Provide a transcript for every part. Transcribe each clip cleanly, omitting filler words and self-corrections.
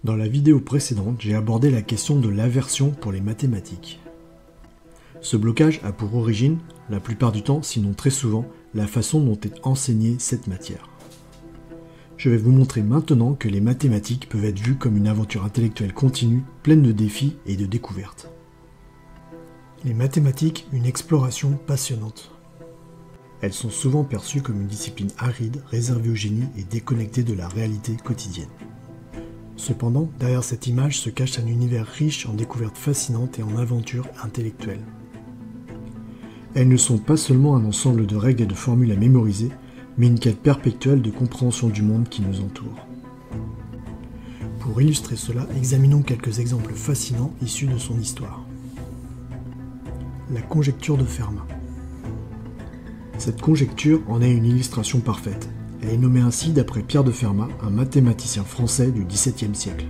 Dans la vidéo précédente, j'ai abordé la question de l'aversion pour les mathématiques. Ce blocage a pour origine, la plupart du temps, sinon très souvent, la façon dont est enseignée cette matière. Je vais vous montrer maintenant que les mathématiques peuvent être vues comme une aventure intellectuelle continue, pleine de défis et de découvertes. Les mathématiques, une exploration passionnante. Elles sont souvent perçues comme une discipline aride, réservée au génie et déconnectée de la réalité quotidienne. Cependant, derrière cette image se cache un univers riche en découvertes fascinantes et en aventures intellectuelles. Elles ne sont pas seulement un ensemble de règles et de formules à mémoriser, mais une quête perpétuelle de compréhension du monde qui nous entoure. Pour illustrer cela, examinons quelques exemples fascinants issus de son histoire. La conjecture de Fermat. Cette conjecture en est une illustration parfaite. Elle est nommée ainsi d'après Pierre de Fermat, un mathématicien français du XVIIe siècle.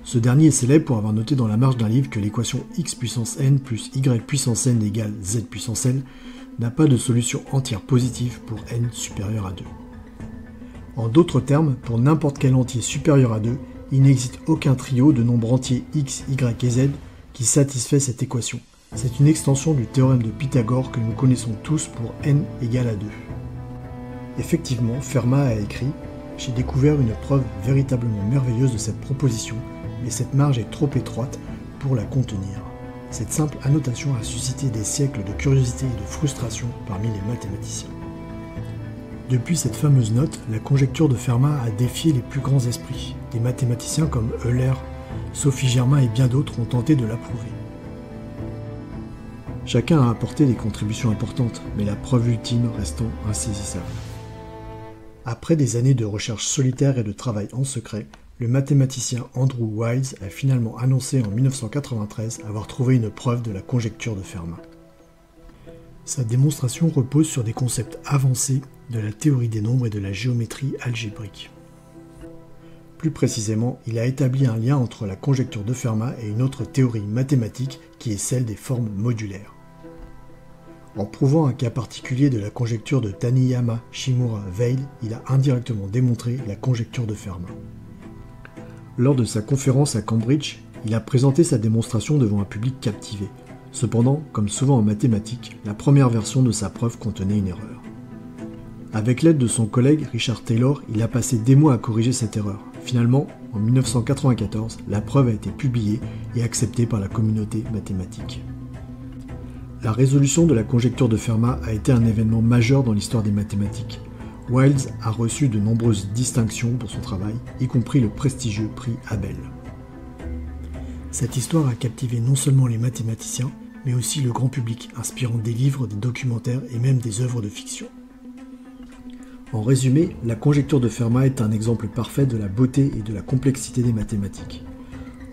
Ce dernier est célèbre pour avoir noté dans la marge d'un livre que l'équation x puissance n plus y puissance n égale z puissance n n'a pas de solution entière positive pour n supérieur à 2. En d'autres termes, pour n'importe quel entier supérieur à 2, il n'existe aucun trio de nombres entiers x, y et z qui satisfait cette équation. C'est une extension du théorème de Pythagore que nous connaissons tous pour n égale à 2. Effectivement, Fermat a écrit « J'ai découvert une preuve véritablement merveilleuse de cette proposition, mais cette marge est trop étroite pour la contenir. » Cette simple annotation a suscité des siècles de curiosité et de frustration parmi les mathématiciens. Depuis cette fameuse note, la conjecture de Fermat a défié les plus grands esprits. Des mathématiciens comme Euler, Sophie Germain et bien d'autres ont tenté de l'approuver. Chacun a apporté des contributions importantes, mais la preuve ultime restant insaisissable. Après des années de recherche solitaire et de travail en secret, le mathématicien Andrew Wiles a finalement annoncé en 1993 avoir trouvé une preuve de la conjecture de Fermat. Sa démonstration repose sur des concepts avancés de la théorie des nombres et de la géométrie algébrique. Plus précisément, il a établi un lien entre la conjecture de Fermat et une autre théorie mathématique qui est celle des formes modulaires. En prouvant un cas particulier de la conjecture de Taniyama Shimura Weil, il a indirectement démontré la conjecture de Fermat. Lors de sa conférence à Cambridge, il a présenté sa démonstration devant un public captivé. Cependant, comme souvent en mathématiques, la première version de sa preuve contenait une erreur. Avec l'aide de son collègue Richard Taylor, il a passé des mois à corriger cette erreur. Finalement, en 1994, la preuve a été publiée et acceptée par la communauté mathématique. La résolution de la conjecture de Fermat a été un événement majeur dans l'histoire des mathématiques. Wiles a reçu de nombreuses distinctions pour son travail, y compris le prestigieux prix Abel. Cette histoire a captivé non seulement les mathématiciens, mais aussi le grand public, inspirant des livres, des documentaires et même des œuvres de fiction. En résumé, la conjecture de Fermat est un exemple parfait de la beauté et de la complexité des mathématiques.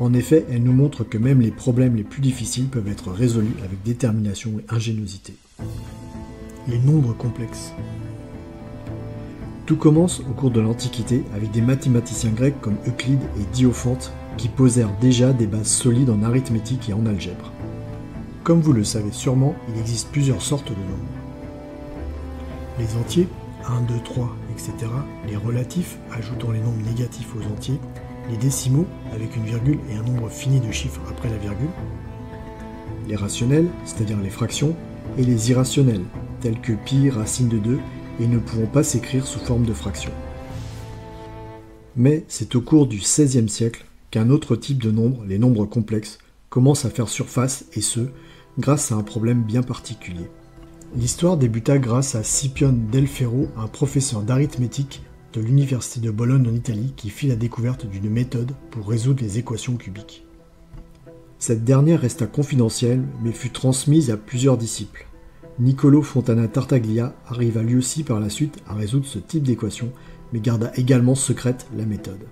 En effet, elle nous montre que même les problèmes les plus difficiles peuvent être résolus avec détermination et ingéniosité. Les nombres complexes. Tout commence au cours de l'Antiquité avec des mathématiciens grecs comme Euclide et Diophante qui posèrent déjà des bases solides en arithmétique et en algèbre. Comme vous le savez sûrement, il existe plusieurs sortes de nombres. Les entiers, 1, 2, 3, etc., les relatifs, ajoutant les nombres négatifs aux entiers, les décimaux, avec une virgule et un nombre fini de chiffres après la virgule, les rationnels, c'est-à-dire les fractions, et les irrationnels, tels que pi, racine de 2, et ne pouvant pas s'écrire sous forme de fraction. Mais c'est au cours du XVIe siècle qu'un autre type de nombre, les nombres complexes, commence à faire surface, et ce, grâce à un problème bien particulier. L'histoire débuta grâce à Scipione del Ferro, un professeur d'arithmétique de l'université de Bologne en Italie qui fit la découverte d'une méthode pour résoudre les équations cubiques. Cette dernière resta confidentielle mais fut transmise à plusieurs disciples. Niccolò Fontana Tartaglia arriva lui aussi par la suite à résoudre ce type d'équation mais garda également secrète la méthode.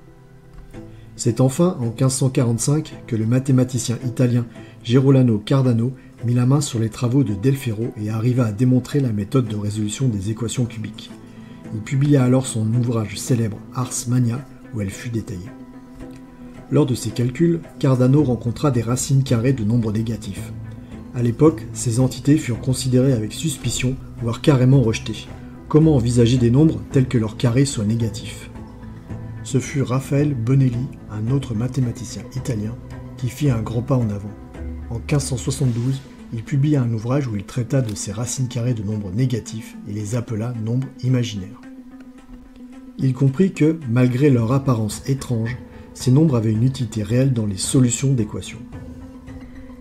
C'est enfin en 1545 que le mathématicien italien Girolamo Cardano mit la main sur les travaux de Del Ferro et arriva à démontrer la méthode de résolution des équations cubiques. Il publia alors son ouvrage célèbre Ars Magna où elle fut détaillée. Lors de ses calculs, Cardano rencontra des racines carrées de nombres négatifs. À l'époque, ces entités furent considérées avec suspicion, voire carrément rejetées. Comment envisager des nombres tels que leur carré soit négatif ? Ce fut Raphaël Bonelli, un autre mathématicien italien, qui fit un grand pas en avant. En 1572, il publia un ouvrage où il traita de ces racines carrées de nombres négatifs et les appela nombres imaginaires. Il comprit que, malgré leur apparence étrange, ces nombres avaient une utilité réelle dans les solutions d'équations.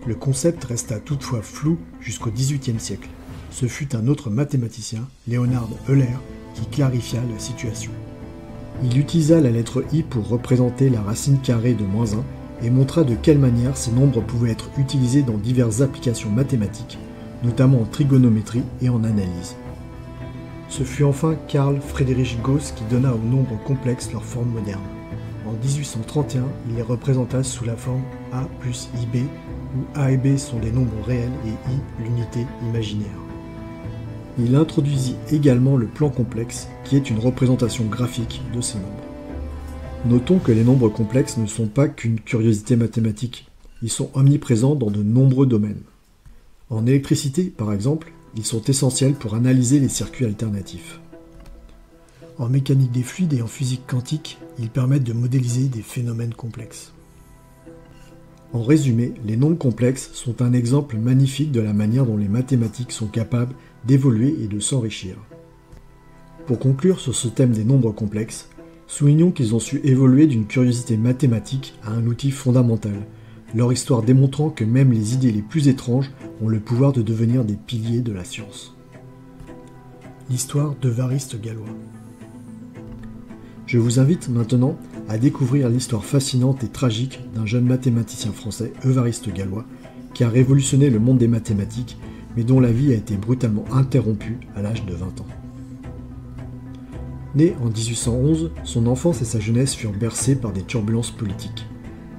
Le concept resta toutefois flou jusqu'au XVIIIe siècle. Ce fut un autre mathématicien, Leonhard Euler, qui clarifia la situation. Il utilisa la lettre I pour représenter la racine carrée de -1 et montra de quelle manière ces nombres pouvaient être utilisés dans diverses applications mathématiques, notamment en trigonométrie et en analyse. Ce fut enfin Carl Friedrich Gauss qui donna aux nombres complexes leur forme moderne. En 1831, il les représenta sous la forme A plus IB, où A et B sont des nombres réels et I l'unité imaginaire. Il introduisit également le plan complexe, qui est une représentation graphique de ces nombres. Notons que les nombres complexes ne sont pas qu'une curiosité mathématique, ils sont omniprésents dans de nombreux domaines. En électricité, par exemple, ils sont essentiels pour analyser les circuits alternatifs. En mécanique des fluides et en physique quantique, ils permettent de modéliser des phénomènes complexes. En résumé, les nombres complexes sont un exemple magnifique de la manière dont les mathématiques sont capables d'évoluer et de s'enrichir. Pour conclure sur ce thème des nombres complexes, soulignons qu'ils ont su évoluer d'une curiosité mathématique à un outil fondamental, leur histoire démontrant que même les idées les plus étranges ont le pouvoir de devenir des piliers de la science. L'histoire d'Évariste Galois. Je vous invite maintenant à découvrir l'histoire fascinante et tragique d'un jeune mathématicien français, Évariste Galois, qui a révolutionné le monde des mathématiques, mais dont la vie a été brutalement interrompue à l'âge de 20 ans. Né en 1811, son enfance et sa jeunesse furent bercées par des turbulences politiques.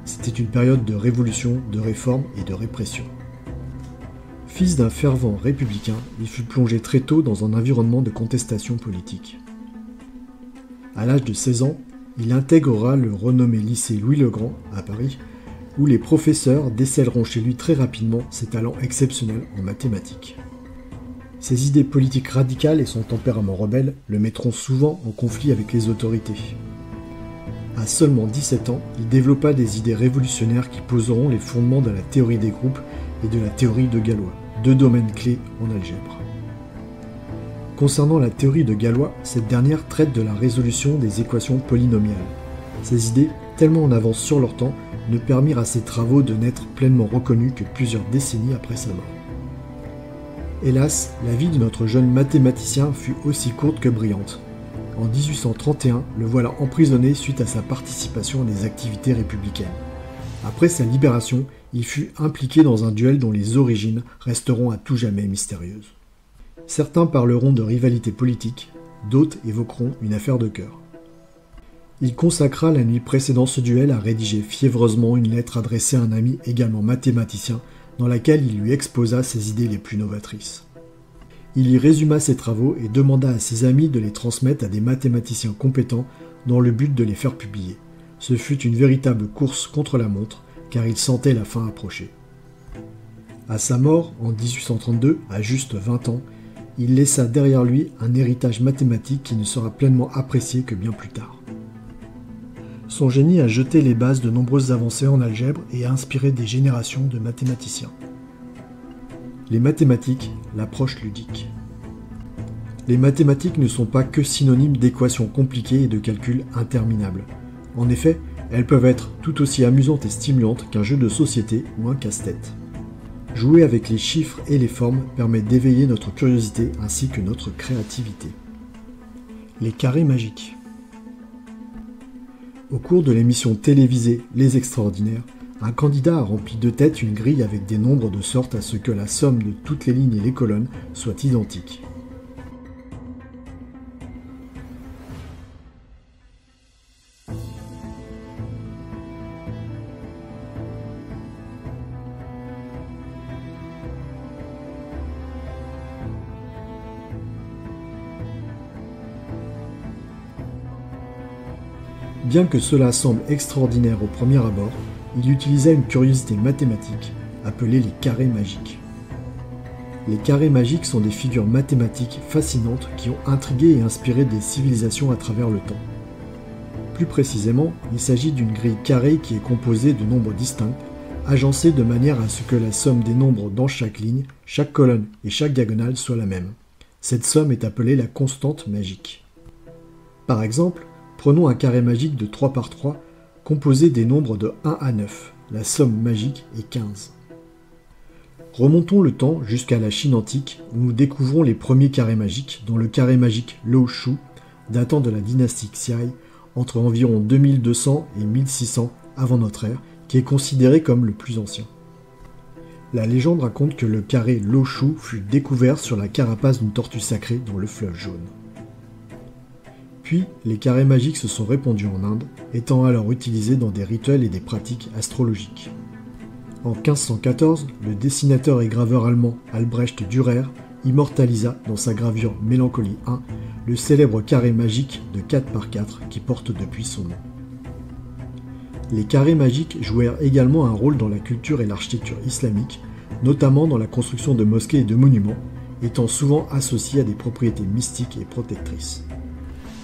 C'était une période de révolution, de réforme et de répression. Fils d'un fervent républicain, il fut plongé très tôt dans un environnement de contestation politique. À l'âge de 16 ans, il intégrera le renommé lycée Louis-le-Grand, à Paris, où les professeurs décèleront chez lui très rapidement ses talents exceptionnels en mathématiques. Ses idées politiques radicales et son tempérament rebelle le mettront souvent en conflit avec les autorités. À seulement 17 ans, il développa des idées révolutionnaires qui poseront les fondements de la théorie des groupes et de la théorie de Galois, deux domaines clés en algèbre. Concernant la théorie de Galois, cette dernière traite de la résolution des équations polynomiales. Ces idées, tellement en avance sur leur temps, ne permirent à ses travaux de n'être pleinement reconnus que plusieurs décennies après sa mort. Hélas, la vie de notre jeune mathématicien fut aussi courte que brillante. En 1831, le voilà emprisonné suite à sa participation à des activités républicaines. Après sa libération, il fut impliqué dans un duel dont les origines resteront à tout jamais mystérieuses. Certains parleront de rivalité politique, d'autres évoqueront une affaire de cœur. Il consacra la nuit précédant ce duel à rédiger fiévreusement une lettre adressée à un ami également mathématicien, dans laquelle il lui exposa ses idées les plus novatrices. Il y résuma ses travaux et demanda à ses amis de les transmettre à des mathématiciens compétents dans le but de les faire publier. Ce fut une véritable course contre la montre, car il sentait la fin approcher. À sa mort, en 1832, à juste 20 ans, il laissa derrière lui un héritage mathématique qui ne sera pleinement apprécié que bien plus tard. Son génie a jeté les bases de nombreuses avancées en algèbre et a inspiré des générations de mathématiciens. Les mathématiques, l'approche ludique. Les mathématiques ne sont pas que synonymes d'équations compliquées et de calculs interminables. En effet, elles peuvent être tout aussi amusantes et stimulantes qu'un jeu de société ou un casse-tête. Jouer avec les chiffres et les formes permet d'éveiller notre curiosité ainsi que notre créativité. Les carrés magiques. Au cours de l'émission télévisée Les Extraordinaires, un candidat a rempli de tête une grille avec des nombres de sorte à ce que la somme de toutes les lignes et les colonnes soit identique. Bien que cela semble extraordinaire au premier abord, il utilisa une curiosité mathématique, appelée les carrés magiques. Les carrés magiques sont des figures mathématiques fascinantes qui ont intrigué et inspiré des civilisations à travers le temps. Plus précisément, il s'agit d'une grille carrée qui est composée de nombres distincts, agencés de manière à ce que la somme des nombres dans chaque ligne, chaque colonne et chaque diagonale soit la même. Cette somme est appelée la constante magique. Par exemple, prenons un carré magique de 3 par 3, composé des nombres de 1 à 9. La somme magique est 15. Remontons le temps jusqu'à la Chine antique, où nous découvrons les premiers carrés magiques, dont le carré magique Lao Shu, datant de la dynastie Xiai, entre environ 2200 et 1600 avant notre ère, qui est considéré comme le plus ancien. La légende raconte que le carré Lao Shu fut découvert sur la carapace d'une tortue sacrée dans le fleuve jaune. Puis, les carrés magiques se sont répandus en Inde, étant alors utilisés dans des rituels et des pratiques astrologiques. En 1514, le dessinateur et graveur allemand Albrecht Dürer immortalisa dans sa gravure Mélancolie 1 le célèbre carré magique de 4 par 4 qui porte depuis son nom. Les carrés magiques jouèrent également un rôle dans la culture et l'architecture islamique, notamment dans la construction de mosquées et de monuments, étant souvent associés à des propriétés mystiques et protectrices.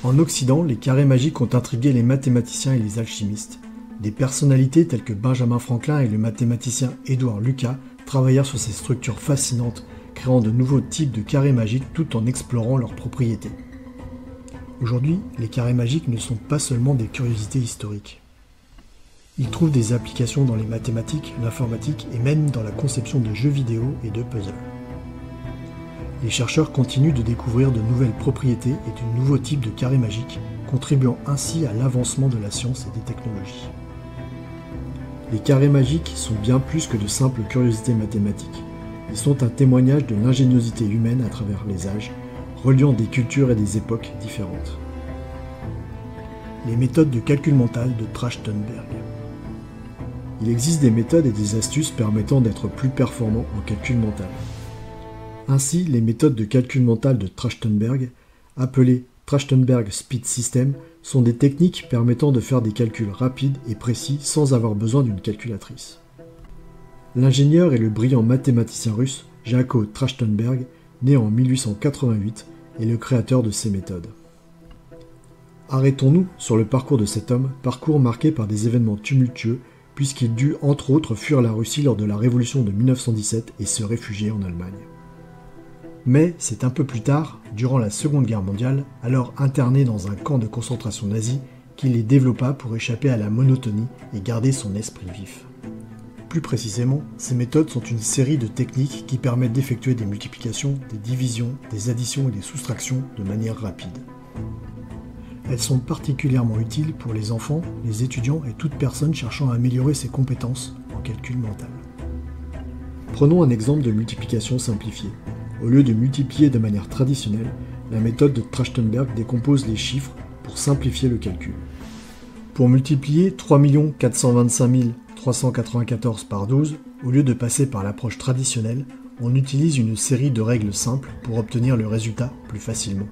En Occident, les carrés magiques ont intrigué les mathématiciens et les alchimistes. Des personnalités telles que Benjamin Franklin et le mathématicien Édouard Lucas travaillèrent sur ces structures fascinantes, créant de nouveaux types de carrés magiques tout en explorant leurs propriétés. Aujourd'hui, les carrés magiques ne sont pas seulement des curiosités historiques. Ils trouvent des applications dans les mathématiques, l'informatique et même dans la conception de jeux vidéo et de puzzles. Les chercheurs continuent de découvrir de nouvelles propriétés et de nouveaux types de carrés magiques, contribuant ainsi à l'avancement de la science et des technologies. Les carrés magiques sont bien plus que de simples curiosités mathématiques. Ils sont un témoignage de l'ingéniosité humaine à travers les âges, reliant des cultures et des époques différentes. Les méthodes de calcul mental de Trachtenberg. Il existe des méthodes et des astuces permettant d'être plus performant en calcul mental. Ainsi, les méthodes de calcul mental de Trachtenberg, appelées Trachtenberg Speed System, sont des techniques permettant de faire des calculs rapides et précis sans avoir besoin d'une calculatrice. L'ingénieur et le brillant mathématicien russe Jaakko Trachtenberg, né en 1888, est le créateur de ces méthodes. Arrêtons-nous sur le parcours de cet homme, parcours marqué par des événements tumultueux, puisqu'il dut entre autres fuir la Russie lors de la Révolution de 1917 et se réfugier en Allemagne. Mais c'est un peu plus tard, durant la Seconde Guerre mondiale, alors interné dans un camp de concentration nazi, qu'il les développa pour échapper à la monotonie et garder son esprit vif. Plus précisément, ces méthodes sont une série de techniques qui permettent d'effectuer des multiplications, des divisions, des additions et des soustractions de manière rapide. Elles sont particulièrement utiles pour les enfants, les étudiants et toute personne cherchant à améliorer ses compétences en calcul mental. Prenons un exemple de multiplication simplifiée. Au lieu de multiplier de manière traditionnelle, la méthode de Trachtenberg décompose les chiffres pour simplifier le calcul. Pour multiplier 3 425 394 par 12, au lieu de passer par l'approche traditionnelle, on utilise une série de règles simples pour obtenir le résultat plus facilement.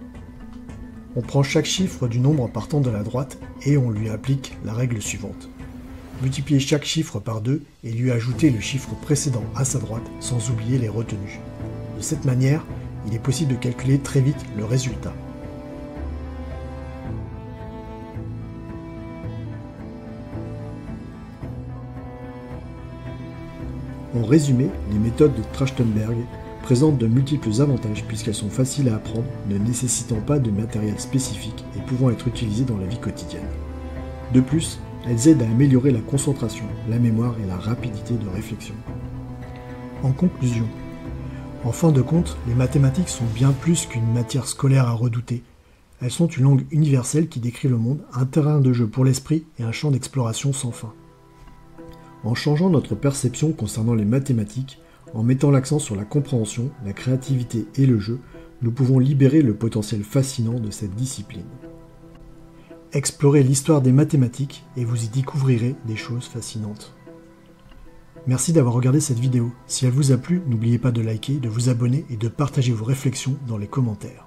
On prend chaque chiffre du nombre partant de la droite et on lui applique la règle suivante. Multiplier chaque chiffre par 2 et lui ajouter le chiffre précédent à sa droite sans oublier les retenues. De cette manière, il est possible de calculer très vite le résultat. En résumé, les méthodes de Trachtenberg présentent de multiples avantages puisqu'elles sont faciles à apprendre, ne nécessitant pas de matériel spécifique et pouvant être utilisées dans la vie quotidienne. De plus, elles aident à améliorer la concentration, la mémoire et la rapidité de réflexion. En conclusion, en fin de compte, les mathématiques sont bien plus qu'une matière scolaire à redouter. Elles sont une langue universelle qui décrit le monde, un terrain de jeu pour l'esprit et un champ d'exploration sans fin. En changeant notre perception concernant les mathématiques, en mettant l'accent sur la compréhension, la créativité et le jeu, nous pouvons libérer le potentiel fascinant de cette discipline. Explorez l'histoire des mathématiques et vous y découvrirez des choses fascinantes. Merci d'avoir regardé cette vidéo. Si elle vous a plu, n'oubliez pas de liker, de vous abonner et de partager vos réflexions dans les commentaires.